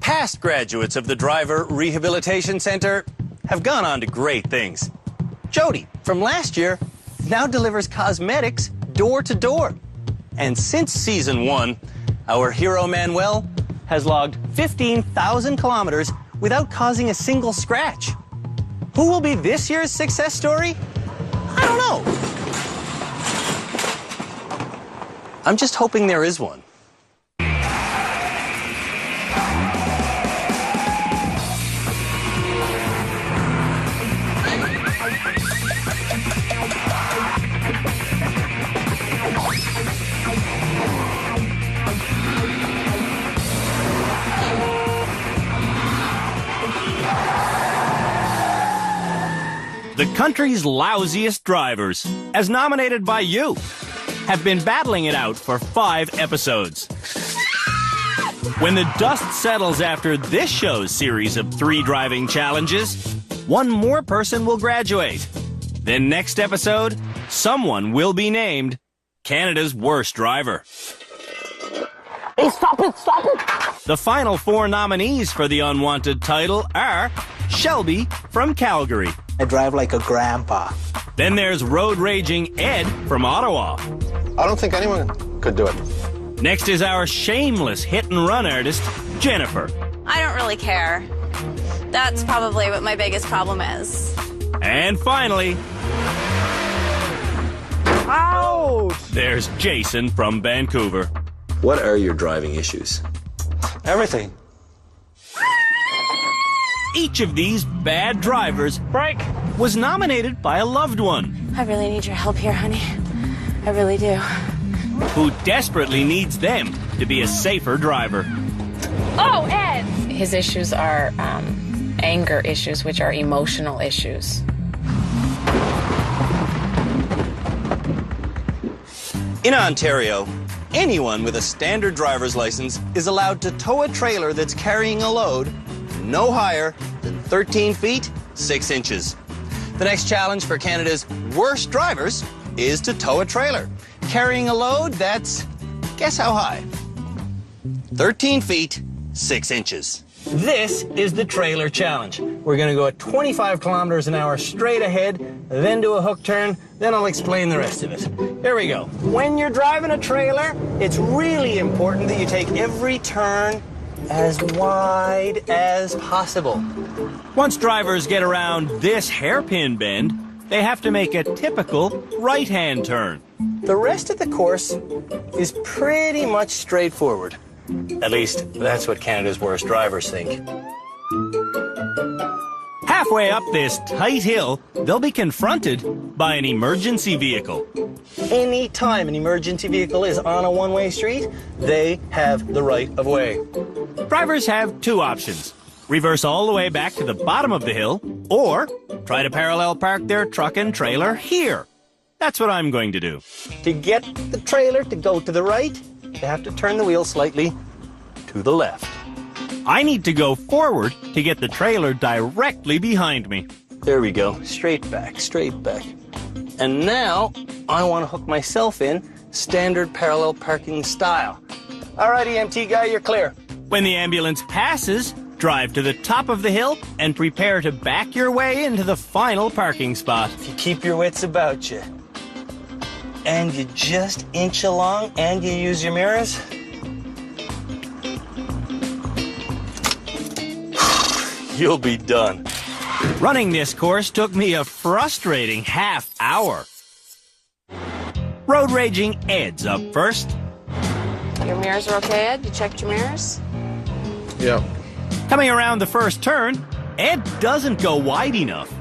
Past graduates of the Driver Rehabilitation Center have gone on to great things. Jody, from last year, now delivers cosmetics door to door. And since season 1, our hero Manuel has logged 15,000 kilometers without causing a single scratch. Who will be this year's success story? I don't know. I'm just hoping there is one. The country's lousiest drivers, as nominated by you, have been battling it out for 5 episodes. When the dust settles after this show's series of 3 driving challenges, one more person will graduate. Then next episode, someone will be named Canada's worst driver. Hey, stop it, stop it! The final 4 nominees for the unwanted title are Shelby from Calgary. I drive like a grandpa. Then there's road raging Ed from Ottawa. I don't think anyone could do it. Next is our shameless hit-and-run artist, Jennifer. I don't really care. That's probably what my biggest problem is. And finally, Ouch! there's Jason from Vancouver. What are your driving issues? Everything. Each of these bad drivers was nominated by a loved one I really need your help here, honey. I really do. who desperately needs them to be a safer driver. Oh, Ed! His issues are anger issues, which are emotional issues. In Ontario, anyone with a standard driver's license is allowed to tow a trailer that's carrying a load no higher than 13 feet, 6 inches. The next challenge for Canada's worst drivers is to tow a trailer carrying a load that's, guess how high? 13 feet, 6 inches. This is the trailer challenge. We're going to go at 25 kilometers an hour straight ahead, then do a hook turn, then I'll explain the rest of it. Here we go. When you're driving a trailer, it's really important that you take every turn as wide as possible. Once drivers get around this hairpin bend, they have to make a typical right-hand turn. The rest of the course is pretty much straightforward. At least, that's what Canada's worst drivers think. Halfway up this tight hill, they'll be confronted by an emergency vehicle. Any time an emergency vehicle is on a one-way street, they have the right of way. Drivers have 2 options. Reverse all the way back to the bottom of the hill, or try to parallel park their truck and trailer here. That's what I'm going to do. To get the trailer to go to the right, you have to turn the wheel slightly to the left. I need to go forward to get the trailer directly behind me. There we go. Straight back, straight back. And now, I want to hook myself in standard parallel parking style. All right, EMT guy, you're clear. When the ambulance passes, drive to the top of the hill and prepare to back your way into the final parking spot. If you keep your wits about you, and you just inch along and you use your mirrors, you'll be done. Running this course took me a frustrating half hour. Road raging Ed's up first. Your mirrors are okay, Ed? You checked your mirrors? Yep. Coming around the first turn, Ed doesn't go wide enough.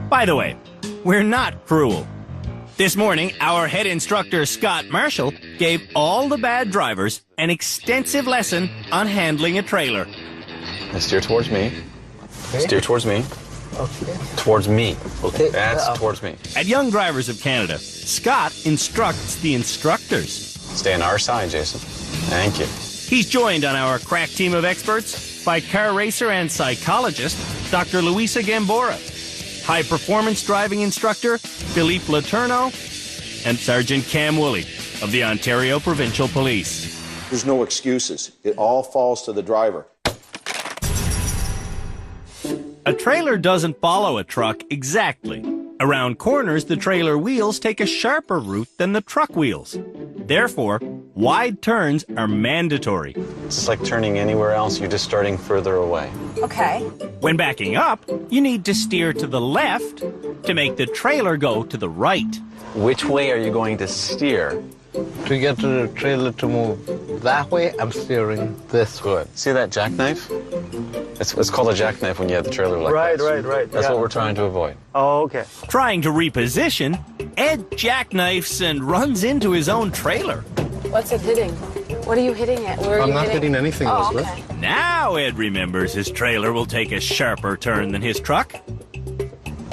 By the way, we're not cruel. This morning, our head instructor, Scott Marshall, gave all the bad drivers an extensive lesson on handling a trailer. Now steer towards me. Okay. Steer towards me. Okay. Towards me. Okay. That's towards me. At Young Drivers of Canada, Scott instructs the instructors. Stay on our side, Jason. Thank you. He's joined on our crack team of experts by car racer and psychologist, Dr. Luisa Gambora, high-performance driving instructor, Philippe Letourneau, and Sergeant Cam Woolley of the Ontario Provincial Police. There's no excuses. It all falls to the driver. A trailer doesn't follow a truck exactly. Around corners, the trailer wheels take a sharper route than the truck wheels. Therefore, wide turns are mandatory. It's just like turning anywhere else, you're just starting further away. Okay. When backing up, you need to steer to the left to make the trailer go to the right. Which way are you going to steer? To get the trailer to move that way, I'm steering this way. Good. See that jackknife? It's called a jackknife when you have the trailer like Right, this. right. That's yeah. what we're trying to avoid. Oh, okay. Trying to reposition, Ed jackknifes and runs into his own trailer. What's it hitting? What are you hitting at? Where are I'm you not hitting anything, Oh, Elizabeth. okay. Now Ed remembers his trailer will take a sharper turn than his truck.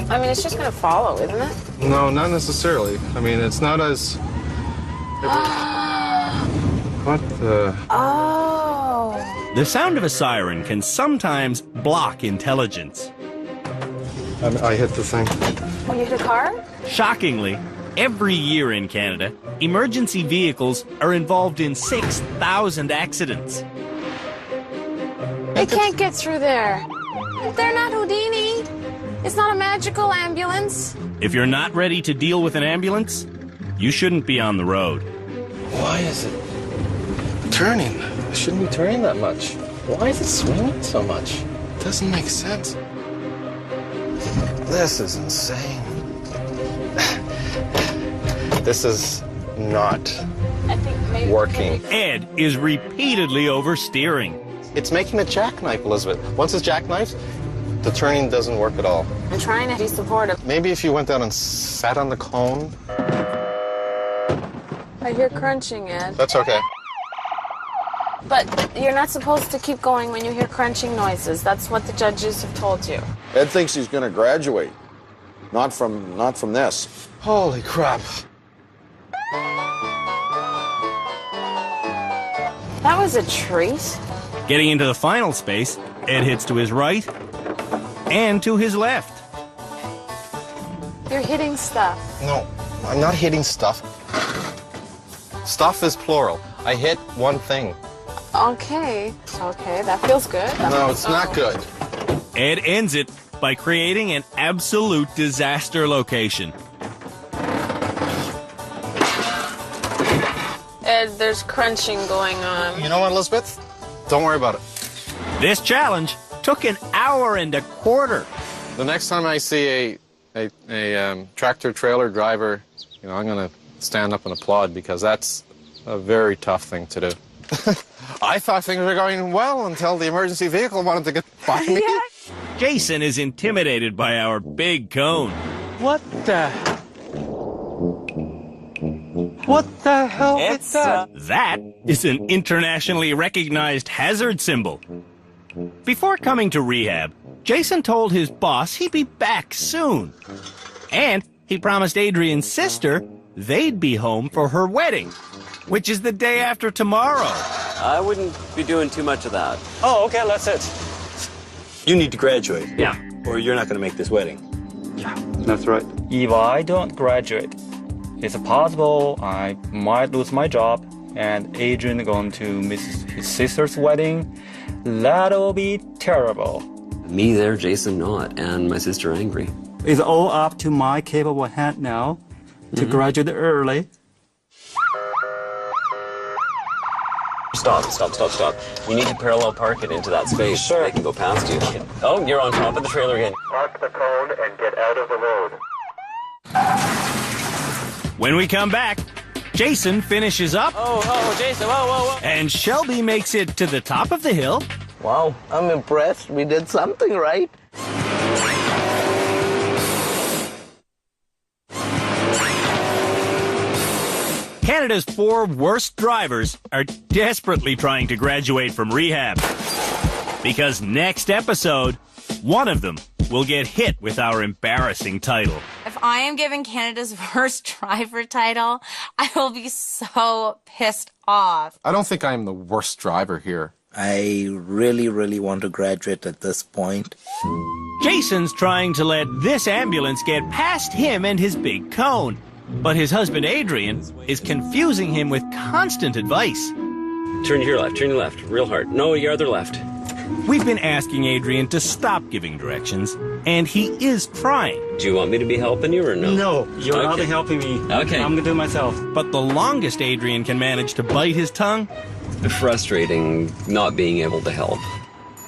I mean, it's just going to follow, isn't it? No, not necessarily. I mean, it's not as... What the... Oh. The sound of a siren can sometimes block intelligence. I hit the thing. When you hit a car? Shockingly, every year in Canada, emergency vehicles are involved in 6,000 accidents. They can't get through there. They're not Houdini. It's not a magical ambulance. If you're not ready to deal with an ambulance, you shouldn't be on the road. Why is it turning? I shouldn't be turning that much. Why is it swinging so much? It doesn't make sense. This is insane. This is not I think maybe working. Ed is repeatedly oversteering. It's making a jackknife, Elizabeth. Once it's jackknifed, the turning doesn't work at all. I'm trying to be supportive. Maybe if you went down and sat on the cone. I hear crunching, Ed. That's okay. But you're not supposed to keep going when you hear crunching noises. That's what the judges have told you. Ed thinks he's going to graduate. Not from this. Holy crap. That was a treat. Getting into the final space, Ed hits to his right and to his left. You're hitting stuff. No, I'm not hitting stuff. Stuff is plural. I hit one thing. Okay. Okay, that feels good. No, it's not good. Ed ends it by creating an absolute disaster location. Ed, there's crunching going on. You know what, Elizabeth? Don't worry about it. This challenge took an hour and a quarter. The next time I see a tractor trailer driver, I'm going to stand up and applaud because that's a very tough thing to do. I thought things were going well until the emergency vehicle wanted to get by me. Jason is intimidated by our big cone. What the hell is that? That is an internationally recognized hazard symbol. Before coming to rehab, Jason told his boss he'd be back soon. And he promised Adrian's sister they'd be home for her wedding, which is the day after tomorrow. I wouldn't be doing too much of that. Oh, okay, that's it. You need to graduate. Yeah. Or you're not going to make this wedding. That's right. If I don't graduate, it's possible I might lose my job and Adrian going to miss his sister's wedding. That'll be terrible. Me there, Jason not, and my sister angry. It's all up to my capable hand now to graduate early. Stop. You need to parallel park it into that space so they can go past you. Oh, you're on top of the trailer again. Park the cone and get out of the road. When we come back, Jason finishes up. Oh, Jason, whoa. And Shelby makes it to the top of the hill. Wow, I'm impressed. We did something right. Canada's 4 worst drivers are desperately trying to graduate from rehab. Because next episode, one of them will get hit with our embarrassing title. If I am given Canada's worst driver title, I will be so pissed off. I don't think I'm the worst driver here. I really want to graduate at this point. Jason's trying to let this ambulance get past him and his big cone. But his husband Adrian is confusing him with constant advice. Turn your left, real hard. No, your other left. We've been asking Adrian to stop giving directions, and he is trying. Do you want me to be helping you or no? No, you're not Okay. helping me. Okay. I'm gonna do it myself. But the longest Adrian can manage to bite his tongue Frustrating not being able to help.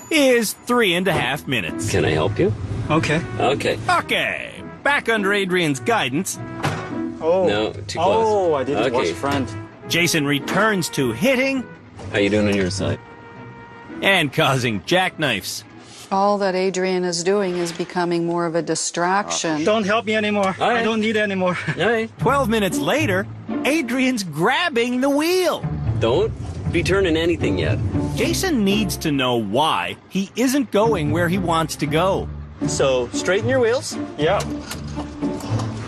is 3.5 minutes. Can I help you? Okay. Okay. Okay, back under Adrian's guidance, Oh. No, too close. Oh, I didn't Okay. watch Friend. Jason returns to hitting How you doing on your side? and causing jackknifes. All that Adrian is doing is becoming more of a distraction. Don't help me anymore. All right. I don't need it anymore. All right. 12 minutes later, Adrian's grabbing the wheel. Don't be turning anything yet. Jason needs to know why he isn't going where he wants to go. So, straighten your wheels. Yeah.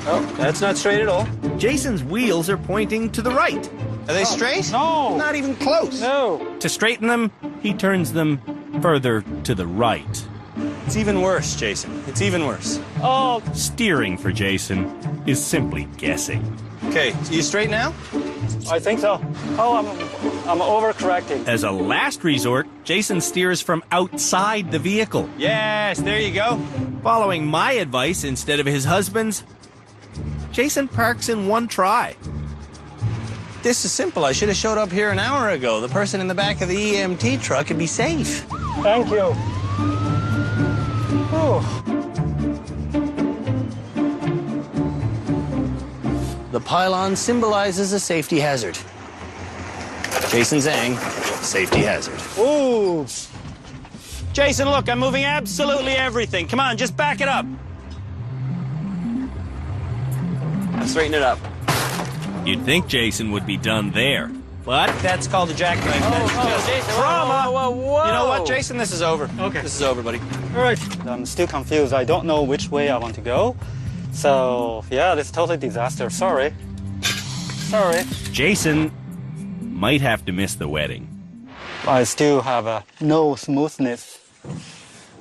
Oh, that's not straight at all. Jason's wheels are pointing to the right. Are they straight? No. Not even close. No. To straighten them, he turns them further to the right. It's even worse, Jason. It's even worse. Oh. Steering for Jason is simply guessing. Okay, so you straight now? I think so. Oh, I'm overcorrecting. As a last resort, Jason steers from outside the vehicle. Yes, there you go. Following my advice instead of his husband's, Jason parks in one try. This is simple. I should have showed up here an hour ago. The person in the back of the EMT truck would be safe. Thank you. Oh. The pylon symbolizes a safety hazard. Jason Zhang, safety hazard. Ooh. Jason, look, I'm moving absolutely everything. Come on, just back it up. Straighten it up. You'd think Jason would be done there, but That's called a jackknife. That's just trauma. You know what, Jason? This is over. Okay. This is over, buddy. All right. I'm still confused. I don't know which way I want to go. So, yeah, this is totally disaster. Sorry. Sorry. Jason might have to miss the wedding. I still have no smoothness.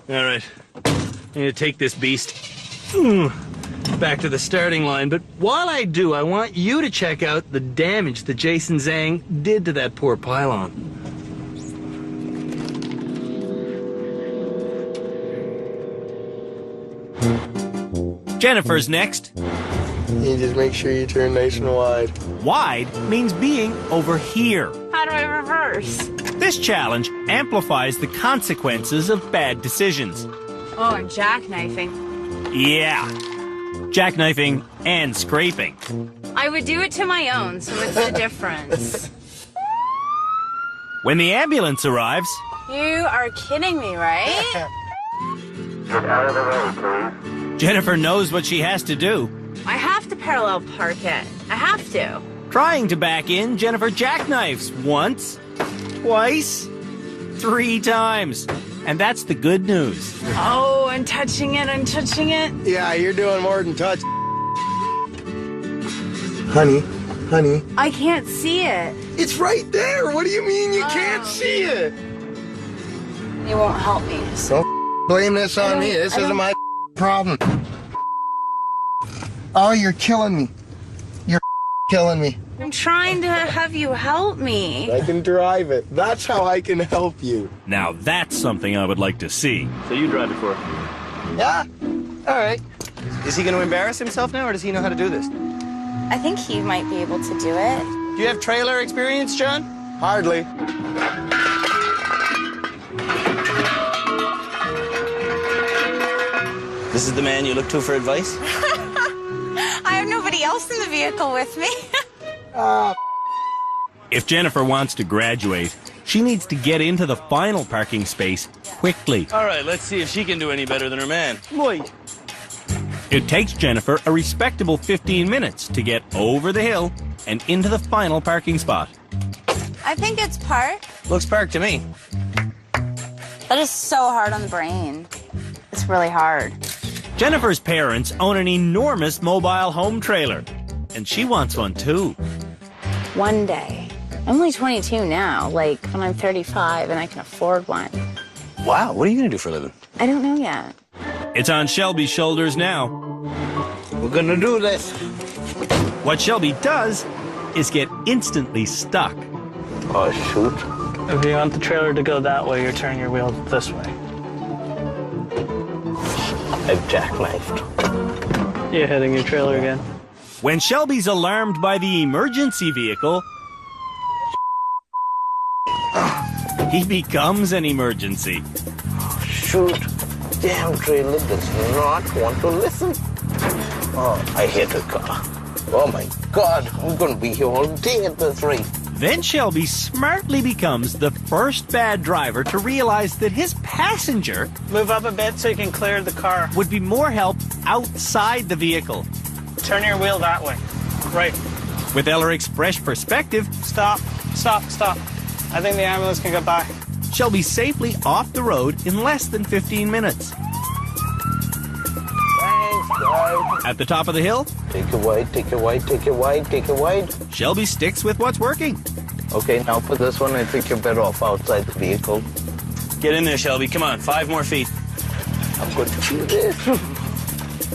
All right. I'm going to take this beast back to the starting line. But while I do, I want you to check out the damage that Jason Zhang did to that poor pylon. Jennifer's next. You just make sure you turn nice and wide. Wide means being over here. How do I reverse? This challenge amplifies the consequences of bad decisions. Oh, I'm jackknifing. Yeah. Jackknifing and scraping. I would do it to my own, so what's the difference? When the ambulance arrives, You are kidding me, right? Get out of the way, please. Jennifer knows what she has to do. I have to parallel park it. I have to. Trying to back in, Jennifer jackknifes once, twice, 3 times. And that's the good news. Oh, I'm touching it. I'm touching it. Yeah, you're doing more than touch. Honey. I can't see it. It's right there. What do you mean you can't see it? You won't help me. Don't blame this on me. This isn't my problem. Oh, you're killing me. You're killing me. I'm trying to have you help me. I can drive it. That's how I can help you. Now that's something I would like to see. So you drive it for him. Yeah? All right. Is he going to embarrass himself now, or does he know how to do this? I think he might be able to do it. Do you have trailer experience, John? Hardly. This is the man you look to for advice? I have nobody else in the vehicle with me. If Jennifer wants to graduate, she needs to get into the final parking space quickly. All right, let's see if she can do any better than her man. Wait. It takes Jennifer a respectable 15 minutes to get over the hill and into the final parking spot. I think it's parked. Looks parked to me. That is so hard on the brain. It's really hard. Jennifer's parents own an enormous mobile home trailer, and she wants one too. One day. I'm only 22 now, like when I'm 35 and I can afford one. Wow, what are you going to do for a living? I don't know yet. It's on Shelby's shoulders now. We're gonna do this. What Shelby does is get instantly stuck. Oh, shoot. If you want the trailer to go that way, you turn your wheel this way. I've jackknifed. You're hitting your trailer again. When Shelby's alarmed by the emergency vehicle, he becomes an emergency. Shoot. Damn trailer does not want to listen. Oh, I hit a car. Oh my God, I'm gonna be here all day at this rate. Then Shelby smartly becomes the first bad driver to realize that his passenger Move up a bit so you can clear the car. would be more help outside the vehicle. Turn your wheel that way. Right. With Elric's fresh perspective, Stop. Stop. Stop. I think the ambulance can get by. Shelby's safely off the road in less than 15 minutes. Thanks, guys. At the top of the hill, Take it wide, take it wide, take it wide, take it wide. Shelby sticks with what's working. Okay, now for this one, I think you're better off outside the vehicle. Get in there, Shelby. Come on, 5 more feet. I'm going to do this.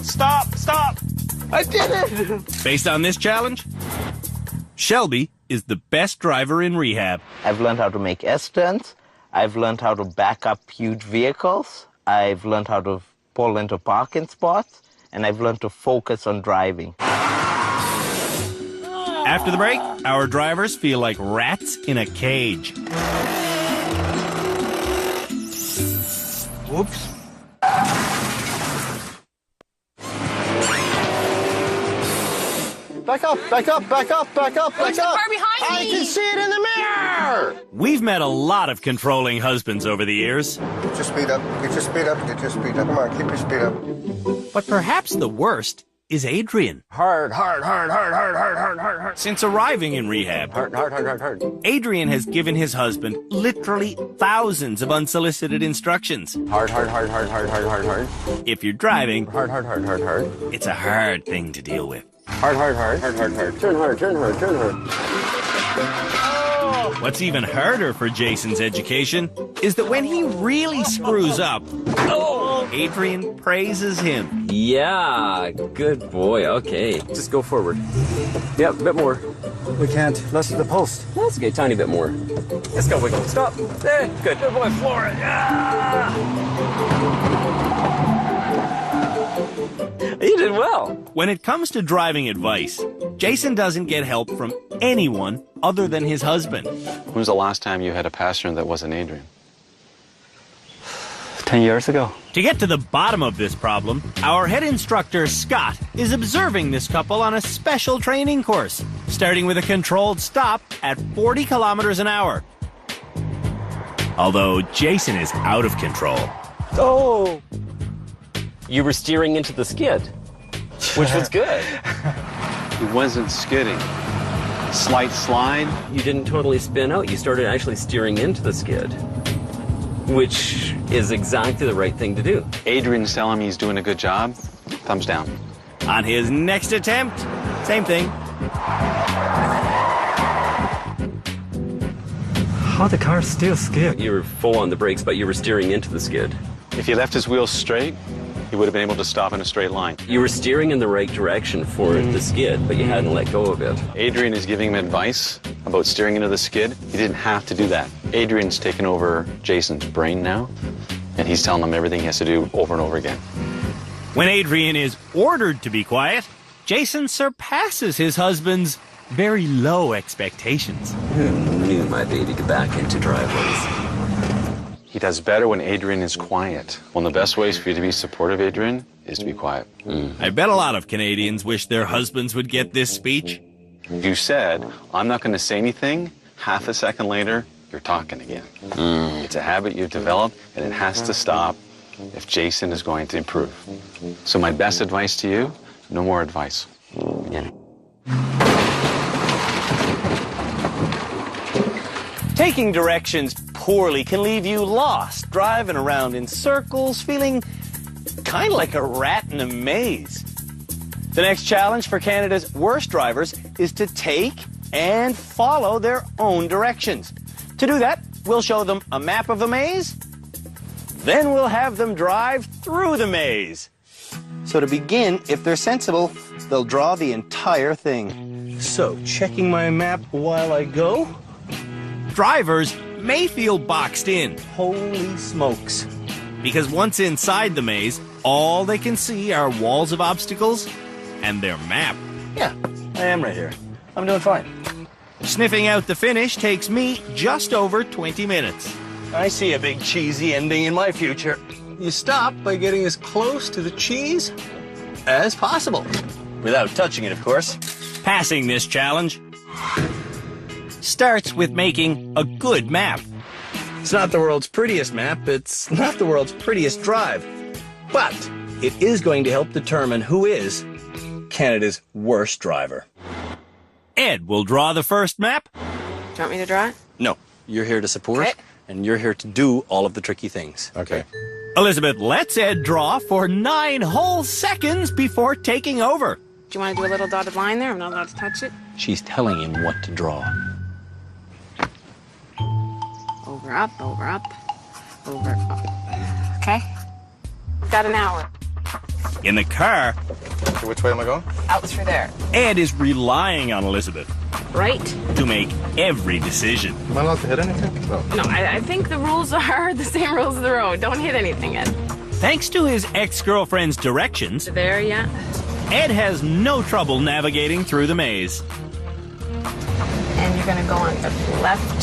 Stop. Stop. I did it! Based on this challenge, Shelby is the best driver in rehab. I've learned how to make S-turns. I've learned how to back up huge vehicles. I've learned how to pull into parking spots. And I've learned to focus on driving. After the break, our drivers feel like rats in a cage. Whoops. Back up, back up, back up, back up, There's back a up. car behind I me. can see it in the mirror. We've met a lot of controlling husbands over the years, Get your speed up, get your speed up, get your speed up. Come on, keep your speed up. but perhaps the worst is Adrian. Hard, hard, hard, hard, hard, hard, hard, hard, hard. Since arriving in rehab, Hard, hard, hard, hard, hard. Adrian has given his husband literally thousands of unsolicited instructions. Hard, hard, hard, hard, hard, hard, hard, hard. If you're driving, Hard, hard, hard, hard, hard. it's a hard thing to deal with. Hard, hard, hard, hard, hard, hard. Turn hard, turn hard, turn hard. What's even harder for Jason's education is that when he really screws up, Adrian praises him. Yeah, good boy. Okay, just go forward. Yep, a bit more. We can't. Less of the post. That's okay, tiny bit more. Let's go, Wiggle. Stop. There, good. Good boy, floor it. Yeah! You did well. When it comes to driving advice, Jason doesn't get help from anyone other than his husband. When was the last time you had a passenger that wasn't Adrian? 10 years ago. To get to the bottom of this problem, our head instructor, Scott, is observing this couple on a special training course, starting with a controlled stop at 40 kilometers an hour. Although Jason is out of control. Oh! You were steering into the skid, which was good. It wasn't skidding. Slight slide. You didn't totally spin out. You started actually steering into the skid, which is exactly the right thing to do. Adrian's telling me he's doing a good job. Thumbs down. On his next attempt, same thing. How the car still skid? You were full on the brakes, but you were steering into the skid. If he left his wheels straight, he would have been able to stop in a straight line. You were steering in the right direction for the skid, but you hadn't let go of it. Adrian is giving him advice about steering into the skid. He didn't have to do that. Adrian's taken over Jason's brain now, and he's telling him everything he has to do over and over again. When Adrian is ordered to be quiet, Jason surpasses his husband's very low expectations. Who knew my baby could back into driveways? He does better when Adrian is quiet. One of the best ways for you to be supportive, Adrian, is to be quiet. I bet a lot of Canadians wish their husbands would get this speech. You said, I'm not going to say anything. Half a second later, you're talking again. It's a habit you've developed, and it has to stop if Jason is going to improve. So my best advice to you, no more advice. Yeah. Taking directions poorly can leave you lost, driving around in circles, feeling kind of like a rat in a maze. The next challenge for Canada's worst drivers is to take and follow their own directions. To do that, we'll show them a map of the maze, then we'll have them drive through the maze. So to begin, if they're sensible, they'll draw the entire thing. So, checking my map while I go. Drivers may feel boxed in. Holy smokes. Because once inside the maze, all they can see are walls of obstacles and their map. Yeah, I am right here. I'm doing fine. Sniffing out the finish takes me just over 20 minutes. I see a big cheesy ending in my future. You stop by getting as close to the cheese as possible. Without touching it, of course. Passing this challenge starts with making a good map. It's not the world's prettiest map, it's not the world's prettiest drive. But it is going to help determine who is Canada's worst driver. Ed will draw the first map. Do you want me to draw it? No, you're here to support, Okay. and you're here to do all of the tricky things. Okay. Elizabeth lets Ed draw for 9 whole seconds before taking over. Do you want to do a little dotted line there? I'm not allowed to touch it. She's telling him what to draw. Over, up, over, up, over, up. Okay. Got an hour. In the car, Which way am I going? Out through there. Ed is relying on Elizabeth Right? to make every decision. Am I allowed to hit anything? No. No, I think the rules are the same rules of the road. Don't hit anything, Ed. Thanks to his ex-girlfriend's directions, There, yeah. Ed has no trouble navigating through the maze. And you're going to go on the left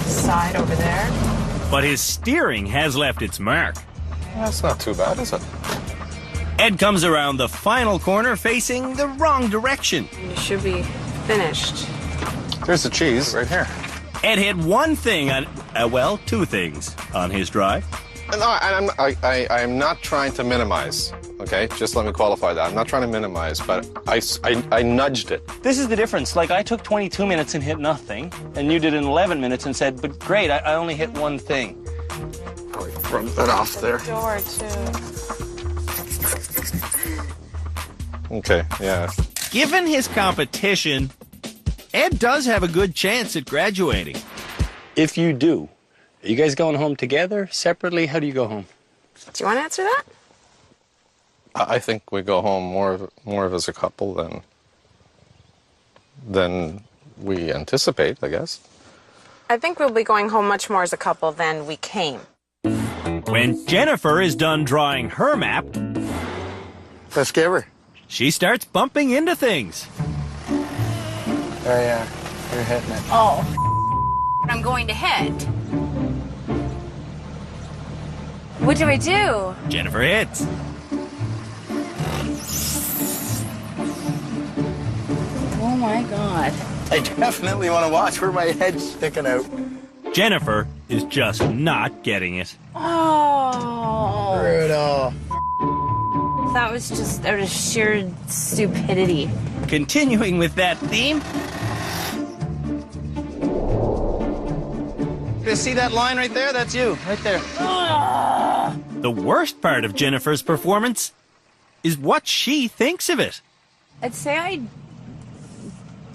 side over there. But his steering has left its mark. That's not too bad, is it? Ed comes around the final corner facing the wrong direction. You should be finished. There's the cheese right here. Ed hit one thing on, well, 2 things on his drive. No, I'm not trying to minimize, okay? Just let me qualify that. I'm not trying to minimize, but I nudged it. This is the difference. Like, I took 22 minutes and hit nothing, and you did it in 11 minutes and said, but great, I only hit one thing. Rub that off there. Door, too. Okay, yeah. Given his competition, Ed does have a good chance at graduating. If you do, are you guys going home together, separately? How do you go home? Do you want to answer that? I think we go home more of as a couple than we anticipate, I guess. I think we'll be going home much more as a couple than we came. When Jennifer is done drawing her map, Let's give her. she starts bumping into things. There you are. You're hitting it. Oh, I'm going to hit. What do I do? Jennifer hits. Oh my God. I definitely want to watch where my head's sticking out. Jennifer is just not getting it. Oh. Brutal. That was just out of sheer stupidity. Continuing with that theme, See that line right there? That's you, right there. the worst part of Jennifer's performance is what she thinks of it. I'd say I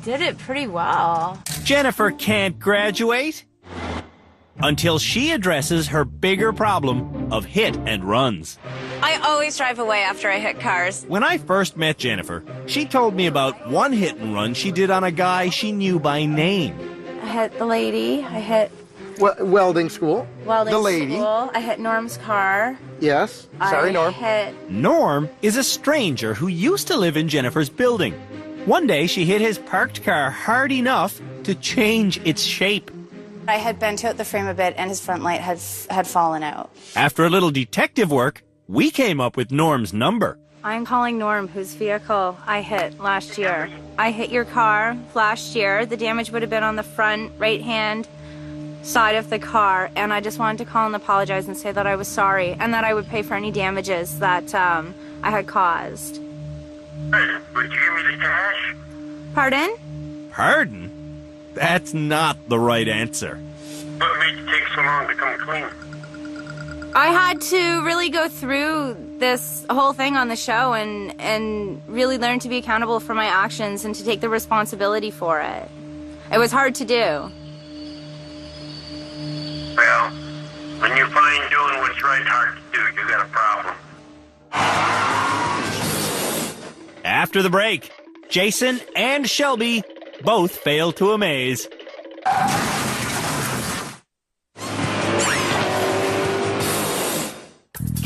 did it pretty well. Jennifer can't graduate until she addresses her bigger problem of hit and runs. I always drive away after I hit cars. When I first met Jennifer, she told me about one hit and run she did on a guy she knew by name. I hit the lady. I hit Welding school. welding The lady. school. I hit Norm's car. Yes. Sorry, Norm. I hit Norm is a stranger who used to live in Jennifer's building. One day, she hit his parked car hard enough to change its shape. I had bent out the frame a bit and his front light had fallen out. After a little detective work, we came up with Norm's number. I'm calling Norm, whose vehicle I hit last year. I hit your car last year. The damage would have been on the front right-hand side of the car, and I just wanted to call and apologize and say that I was sorry and that I would pay for any damages that I had caused. Hey, would you give me the cash? Pardon? Pardon? That's not the right answer. What made you take so long to come clean? I had to really go through this whole thing on the show and really learn to be accountable for my actions and to take the responsibility for it. It was hard to do. Well, when you find doing what's right hard to do, you got a problem. After the break, Jason and Shelby both fail to amaze.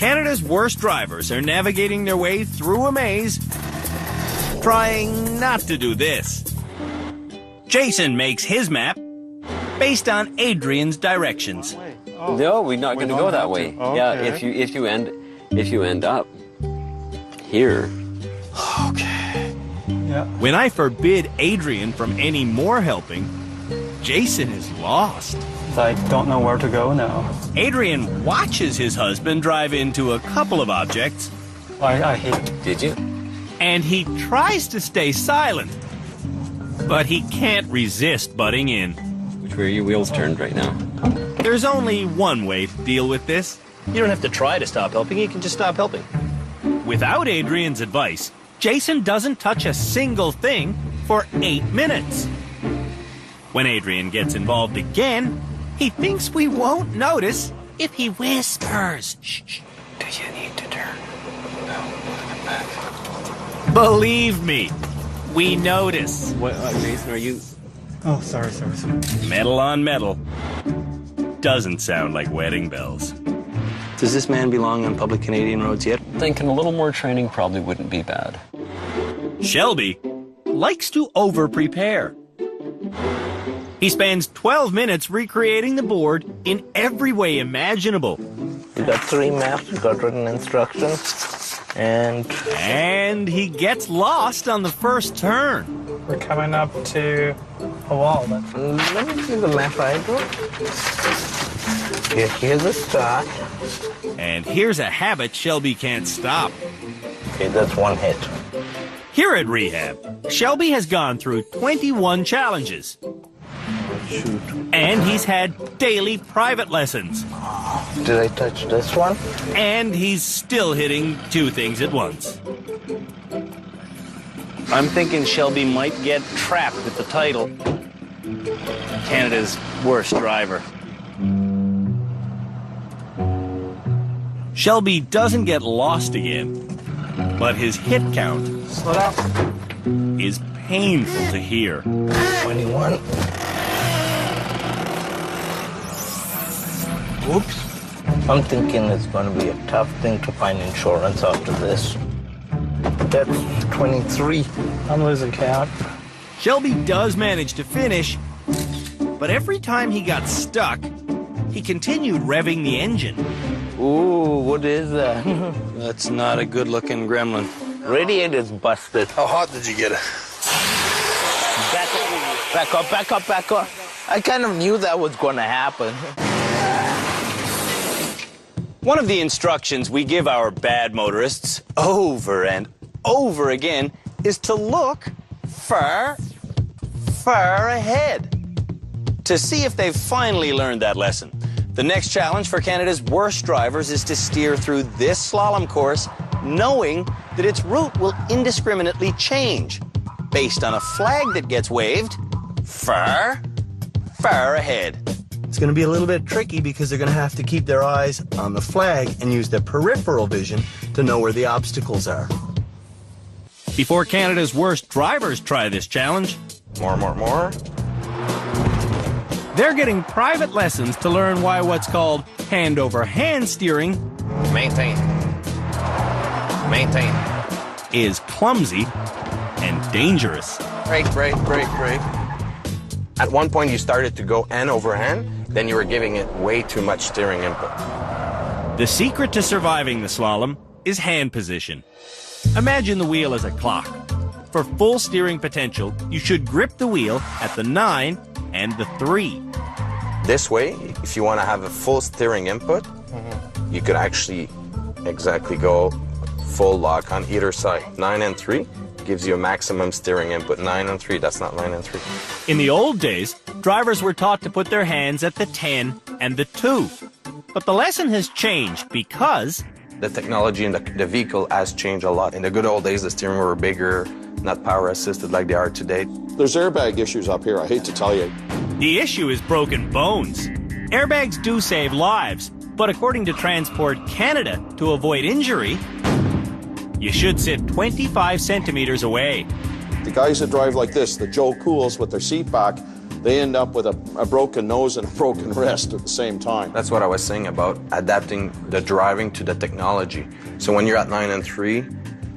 Canada's worst drivers are navigating their way through a maze, trying not to do this. Jason makes his map based on Adrian's directions. No, we're not going to go that way. Okay. Yeah, if you end up here. Okay. Yeah. When I forbid Adrian from any more helping, Jason is lost. I don't know where to go now. Adrian watches his husband drive into a couple of objects. I hate. Did you? And he tries to stay silent, but he can't resist butting in. Which way are your wheels turned right now? There's only one way to deal with this. You don't have to try to stop helping, you can just stop helping. Without Adrian's advice, Jason doesn't touch a single thing for 8 minutes. When Adrian gets involved again, he thinks we won't notice if he whispers. Shh. Do you need to turn? No, look back. Believe me, we notice. What, Jason, are you... Oh, sorry. Metal on metal. Doesn't sound like wedding bells. Does this man belong on public Canadian roads yet? Thinking a little more training probably wouldn't be bad. Shelby likes to over-prepare. He spends 12 minutes recreating the board in every way imaginable. You got 3 maps, you got written instructions, and he gets lost on the first turn. We're coming up to a wall. Let me see the map I drew. Here's the start. And here's a habit Shelby can't stop. Okay, that's 1 hit. Here at Rehab, Shelby has gone through 21 challenges. Shoot. And he's had daily private lessons. Did I touch this one? And he's still hitting 2 things at once. I'm thinking Shelby might get trapped with the title Canada's worst driver. Shelby doesn't get lost again, but his hit count is painful to hear. 21. Oops. I'm thinking it's going to be a tough thing to find insurance after this. That's 23. I'm losing count. Shelby does manage to finish, but every time he got stuck, he continued revving the engine. Ooh, what is that? That's not a good-looking gremlin. Radiator's busted. How hot did you get it? Back up. I kind of knew that was going to happen. One of the instructions we give our bad motorists over and over again is to look far ahead to see if they've finally learned that lesson. The next challenge for Canada's worst drivers is to steer through this slalom course knowing that its route will indiscriminately change based on a flag that gets waved far ahead. It's going to be a little bit tricky because they're going to have to keep their eyes on the flag and use their peripheral vision to know where the obstacles are. Before Canada's worst drivers try this challenge, More. they're getting private lessons to learn why what's called hand-over-hand steering Maintain. is clumsy and dangerous. Brake. At one point, you started to go hand over hand, then you were giving it way too much steering input. The secret to surviving the slalom is hand position. Imagine the wheel as a clock. For full steering potential, you should grip the wheel at the 9 and the 3. This way, if you want to have a full steering input, you could actually exactly go full lock on either side. 9 and 3 gives you a maximum steering input. 9 and 3, that's not 9 and 3. In the old days, drivers were taught to put their hands at the 10 and the 2. But the lesson has changed because The technology in the vehicle has changed a lot. In the good old days, the steering wheel were bigger, not power assisted like they are today. There's airbag issues up here, I hate to tell you. the issue is broken bones. Airbags do save lives, but according to Transport Canada, to avoid injury, you should sit 25 centimeters away. The guys that drive like this, the Joe Cools with their seat back, they end up with a broken nose and a broken wrist at the same time. That's what I was saying about adapting the driving to the technology. So when you're at 9 and 3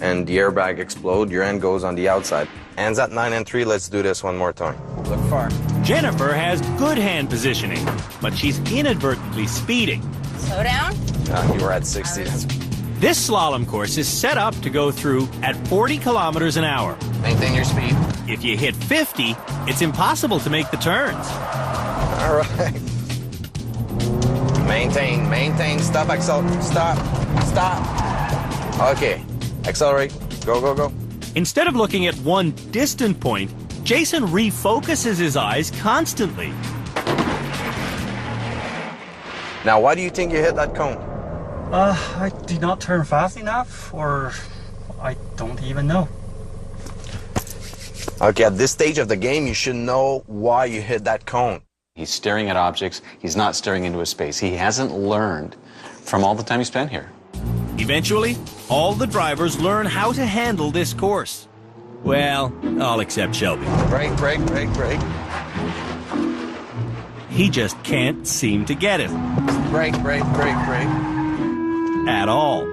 and the airbag explodes, your hand goes on the outside. Hands at 9 and 3, let's do this one more time. Look far. Jennifer has good hand positioning, but she's inadvertently speeding. Slow down. You were at 60. This slalom course is set up to go through at 40 kilometers an hour. Maintain your speed. If you hit 50, it's impossible to make the turns. All right. Maintain. Stop, accelerate. Stop. Okay. Accelerate. Go. Instead of looking at one distant point, Jason refocuses his eyes constantly. Now, why do you think you hit that cone? I did not turn fast enough, or I don't even know. Okay, at this stage of the game, you should know why you hit that cone. He's staring at objects. He's not staring into a space. He hasn't learned from all the time he spent here. Eventually, all the drivers learn how to handle this course. Well, all except Shelby. Brake. He just can't seem to get it. Brake. At all.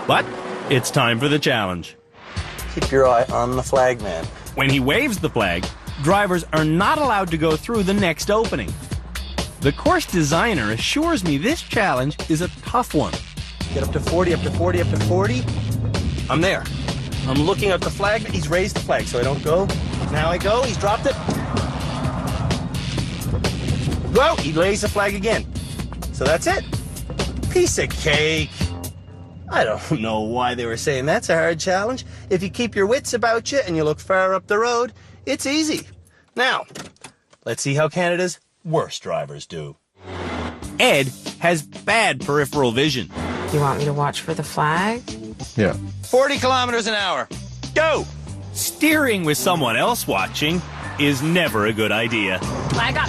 But it's time for the challenge. Keep your eye on the flag man. When he waves the flag, drivers are not allowed to go through the next opening. The course designer assures me this challenge is a tough one. Get up to 40, up to 40, up to 40. I'm there. I'm looking at the flag. He's raised the flag, so I don't go. Now I go. He's dropped it. Whoa, he lays the flag again. So that's it. Piece of cake. I don't know why they were saying that's a hard challenge. If you keep your wits about you and you look far up the road, it's easy. Now, let's see how Canada's worst drivers do. Ed has bad peripheral vision. You want me to watch for the flag? Yeah. 40 kilometers an hour. Go! Steering with someone else watching is never a good idea. Flag up!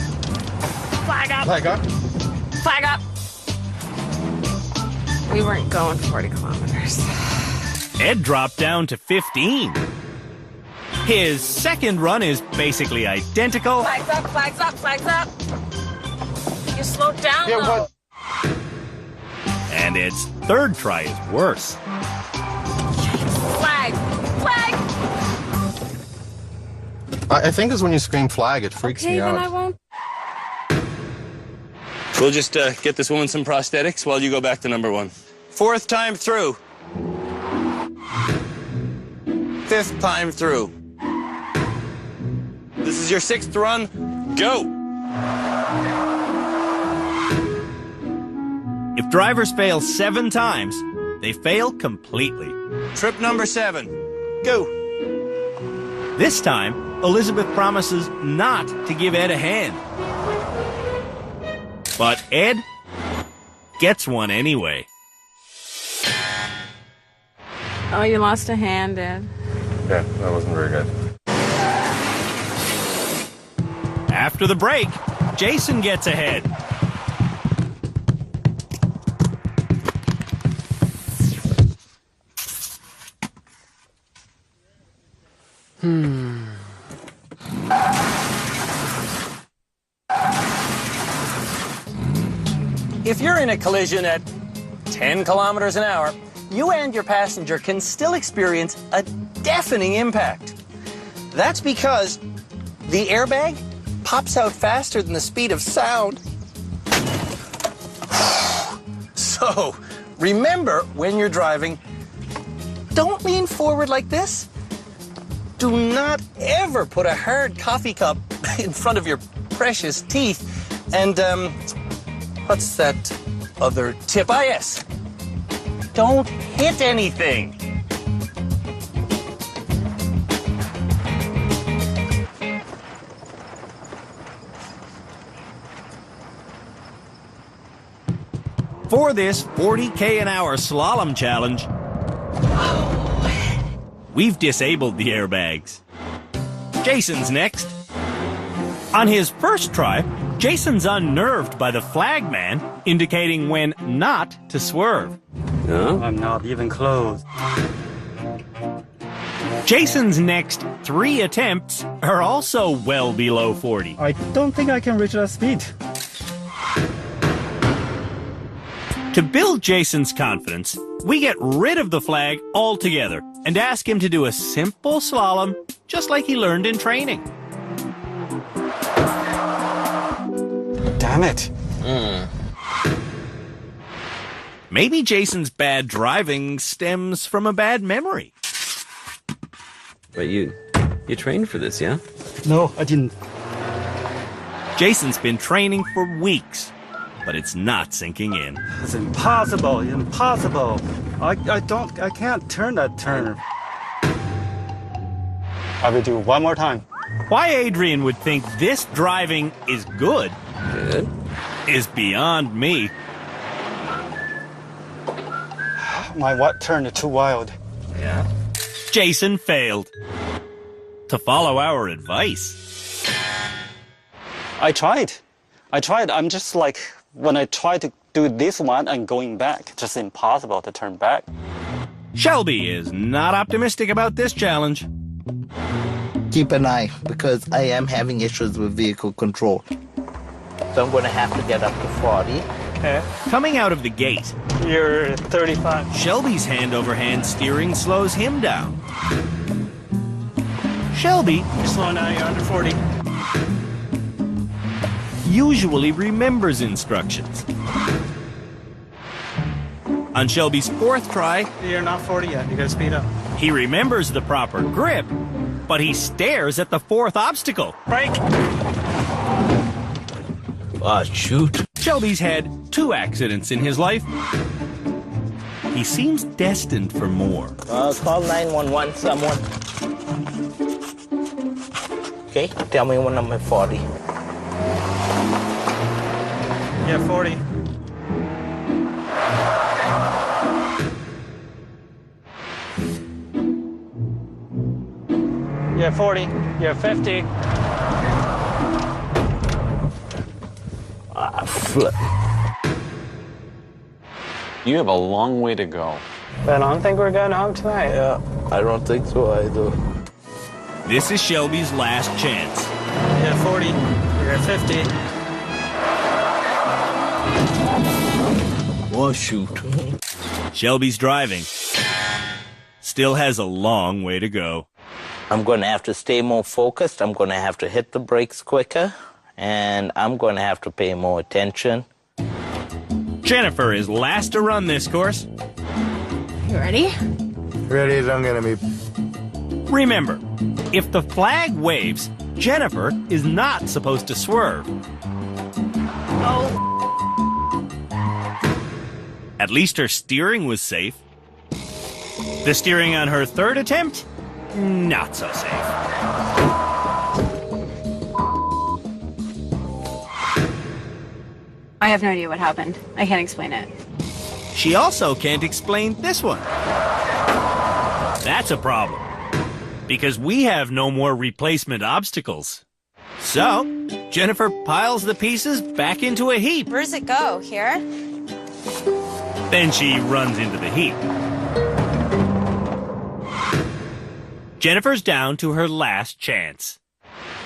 Flag up! Flag up. Flag up! We weren't going 40 kilometers. Ed dropped down to 15. His second run is basically identical. Flags up, flags up, flags up! You slowed down, though. And Ed's third try is worse. Flag! Flag! I think it's when you scream flag, it freaks me out. Then I won't. We'll just get this woman some prosthetics while you go back to number 1. 4th time through. 5th time through. This is your 6th run. Go! If drivers fail 7 times, they fail completely. Trip number 7. Go! This time, Elizabeth promises not to give Ed a hand. But Ed gets one anyway. Oh, you lost a hand, Ed. Yeah, that wasn't very good. After the break, Jason gets ahead. If you're in a collision at 10 kilometers an hour, you and your passenger can still experience a deafening impact. That's because the airbag pops out faster than the speed of sound. So, remember when you're driving, don't lean forward like this. Do not ever put a hard coffee cup in front of your precious teeth. And, what's that other tip? Ah, yes. Don't hit anything. For this 40K an hour slalom challenge, we've disabled the airbags. Jason's next. On his first try, Jason's unnerved by the flag man indicating when not to swerve. I'm not even close. Jason's next 3 attempts are also well below 40. I don't think I can reach that speed. To build Jason's confidence, we get rid of the flag altogether and ask him to do a simple slalom just like he learned in training. Damn it. Maybe Jason's bad driving stems from a bad memory. But you trained for this, yeah? No, I didn't. Jason's been training for weeks, but it's not sinking in. It's impossible, impossible. I can't turn that turn. I will do one more time. Why Adrian would think this driving is good is beyond me. My what turn is too wild. Yeah. Jason failed to follow our advice. I tried. I'm just like, when I try to do this one and going back, just impossible to turn back. Shelby is not optimistic about this challenge. Keep an eye, because I am having issues with vehicle control. So I'm going to have to get up to 40. Okay. Coming out of the gate, you're 35. Shelby's hand-over-hand steering slows him down. Shelby, You're slowing down, you're under 40. usually remembers instructions. On Shelby's 4th try, You're not 40 yet, you gotta speed up. he remembers the proper grip, but he stares at the 4th obstacle. Brake! Oh, shoot. Shelby's had 2 accidents in his life. He seems destined for more. Call 911, someone. Okay, tell me when I'm at 40. Yeah, 40. You're 40. You're 50. Flip. You have a long way to go. But I don't think we're going home tonight. Yeah, I don't think so either. This is Shelby's last chance. You're 40. You're at 50. Oh, shoot. Shelby's driving. Still has a long way to go. I'm going to have to stay more focused. I'm going to have to hit the brakes quicker. And I'm going to have to pay more attention. Jennifer is last to run this course. You ready? Ready as I'm gonna be. Remember, if the flag waves, Jennifer is not supposed to swerve. Oh. At least her steering was safe. The steering on her 3rd attempt? Not so safe. I have no idea what happened. I can't explain it. She also can't explain this one. That's a problem, because we have no more replacement obstacles. So, Jennifer piles the pieces back into a heap. Where does it go? Here? Then she runs into the heap. Jennifer's down to her last chance.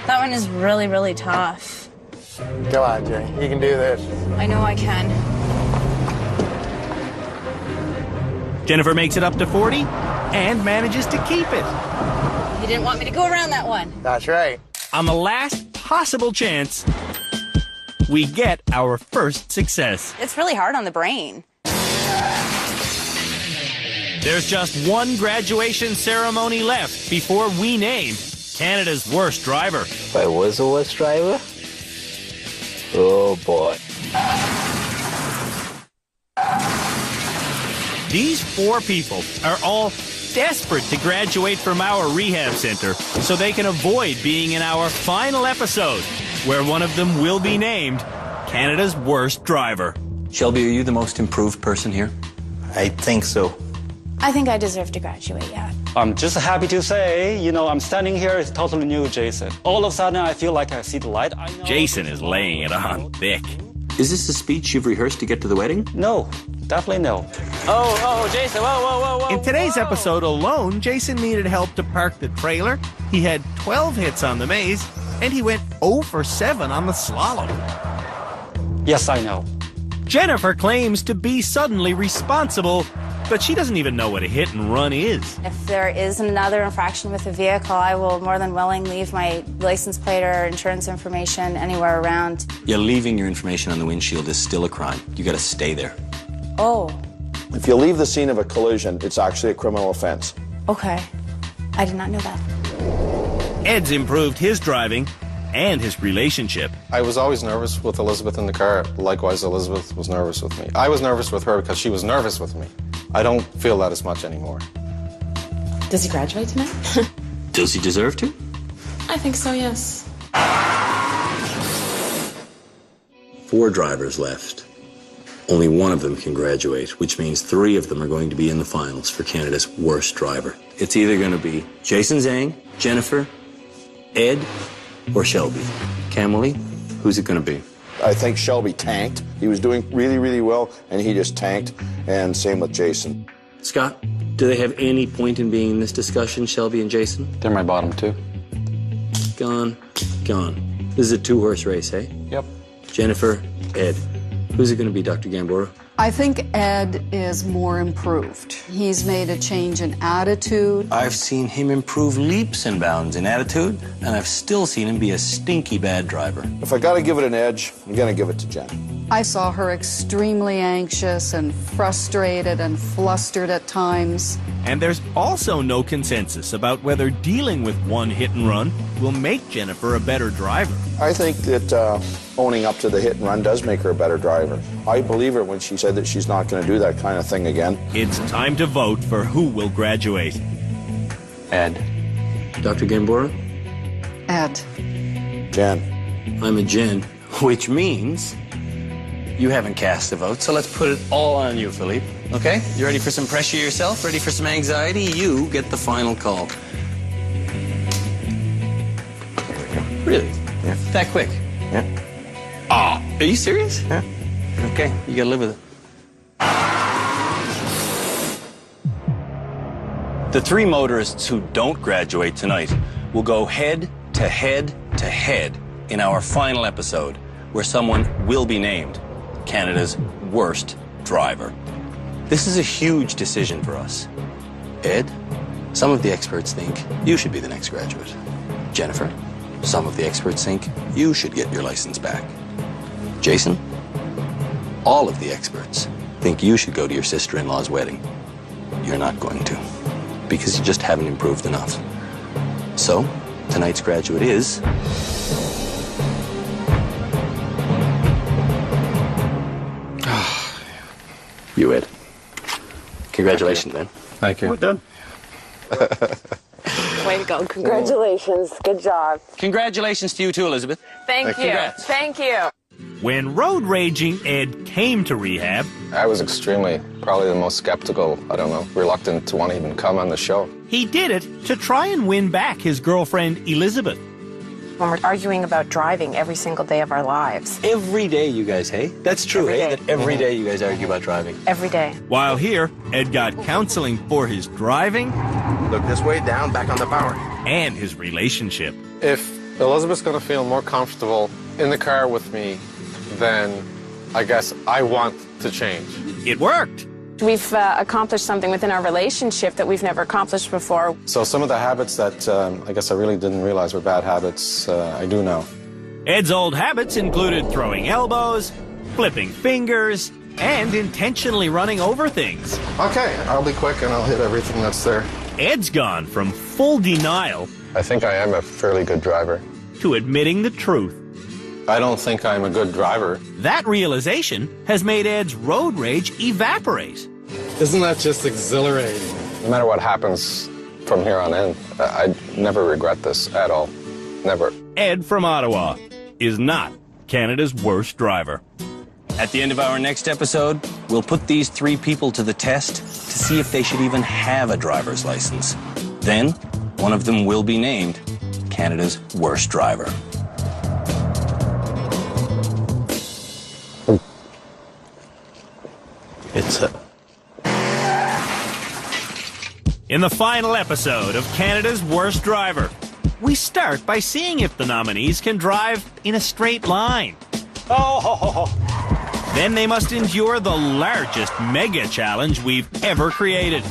That one is really, really tough. Come on, Jenny. You can do this. I know I can. Jennifer makes it up to 40 and manages to keep it. You didn't want me to go around that one. That's right. On the last possible chance, we get our first success. It's really hard on the brain. There's just one graduation ceremony left before we name Canada's worst driver. If I was the worst driver? Oh, boy. These 4 people are all desperate to graduate from our rehab center so they can avoid being in our final episode, where one of them will be named Canada's worst driver. Shelby, are you the most improved person here? I think so. I think I deserve to graduate, yeah. I'm just happy to say, I'm standing here as totally new Jason. All of a sudden, I feel like I see the light. Jason is laying it on thick. Is this a speech you've rehearsed to get to the wedding? No, definitely no. Oh, Jason, whoa. In today's episode alone, Jason needed help to park the trailer. He had 12 hits on the maze, and he went 0 for 7 on the slalom. Yes, I know. Jennifer claims to be suddenly responsible, but she doesn't even know what a hit and run is. If there is another infraction with the vehicle, I will more than willingly leave my license plate or insurance information anywhere around. Yeah, leaving your information on the windshield is still a crime. You gotta stay there. Oh, If you leave the scene of a collision, it's actually a criminal offense. okay. I did not know that. Ed's improved his driving and his relationship. I was always nervous with Elizabeth in the car. Likewise, Elizabeth was nervous with me. I was nervous with her because she was nervous with me. I don't feel that as much anymore. Does he graduate tonight? Does he deserve to? I think so, yes. 4 drivers left. Only one of them can graduate, which means 3 of them are going to be in the finals for Canada's worst driver. It's either going to be Jason Zhang, Jennifer, Ed, or Shelby. Camille, who's it going to be? I think Shelby tanked. He was doing really, really well, and he just tanked, and same with Jason. Scott, do they have any point in being in this discussion, Shelby and Jason? They're my bottom 2. Gone. This is a 2-horse race, hey? Yep. Jennifer, Ed. Who's it going to be, Dr. Gambora? I think Ed is more improved. He's made a change in attitude. I've seen him improve leaps and bounds in attitude, and I've still seen him be a stinky bad driver. If I got to give it an edge, I'm going to give it to Jen. I saw her extremely anxious and frustrated and flustered at times. And there's also no consensus about whether dealing with one hit and run will make Jennifer a better driver. I think that owning up to the hit and run does make her a better driver. I believe her when she said that she's not going to do that kind of thing again. It's time to vote for who will graduate. Ed. Dr. Gambora? Ed. Jen. I'm a Jen, which means you haven't cast a vote, so let's put it all on you, Philippe. Okay? You ready for some pressure yourself? Ready for some anxiety? You get the final call. Really? Yeah. That quick? Yeah. Ah, are you serious? Yeah. Okay, you gotta live with it. The 3 motorists who don't graduate tonight will go head to head to head in our final episode, where someone will be named Canada's worst driver. This is a huge decision for us. Ed, some of the experts think you should be the next graduate. Jennifer, some of the experts think you should get your license back. Jason, all of the experts think you should go to your sister-in-law's wedding. You're not going to, because you just haven't improved enough. So, tonight's graduate is... you, Ed. Congratulations, man. Thank you. We're done. Way to go. Congratulations. Good job. Congratulations to you too, Elizabeth. Thank you. Congrats. Thank you. When road raging Ed came to rehab, I was probably the most skeptical, reluctant to want to even come on the show. he did it to try and win back his girlfriend, Elizabeth. When we're arguing about driving every single day of our lives. Every day, you guys, hey? That's true, Every hey? day. That every day you guys argue about driving. Every day. While here, Ed got counseling for his driving. Look this way, down, back on the power. And his relationship. If Elizabeth's going to feel more comfortable in the car with me, then I guess I want to change. It worked. We've accomplished something within our relationship that we've never accomplished before. So some of the habits that I guess I really didn't realize were bad habits, I do now. Ed's old habits included throwing elbows, flipping fingers, and intentionally running over things. Okay, I'll be quick and I'll hit everything that's there. Ed's gone from full denial I think I am a fairly good driver. to admitting the truth. I don't think I'm a good driver. That realization has made Ed's road rage evaporate. Isn't that just exhilarating? No matter what happens from here on in, I never regret this at all. Never. Ed from Ottawa is not Canada's worst driver. At the end of our next episode, we'll put these 3 people to the test to see if they should even have a driver's license. Then, one of them will be named Canada's worst driver. That's it. In the final episode of Canada's Worst Driver, we start by seeing if the nominees can drive in a straight line. Then they must endure the largest mega challenge we've ever created.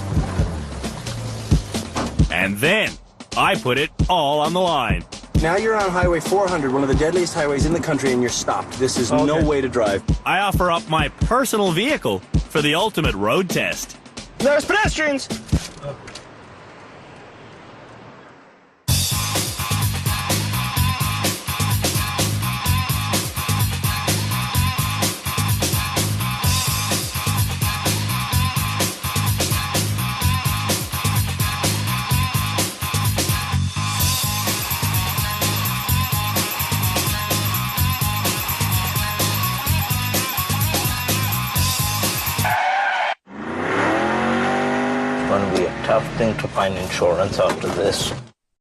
And then I put it all on the line. Now you're on Highway 400, one of the deadliest highways in the country, and you're stopped. This is no way to drive. I offer up my personal vehicle for the ultimate road test. There's pedestrians! It's going to be a tough thing to find insurance after this.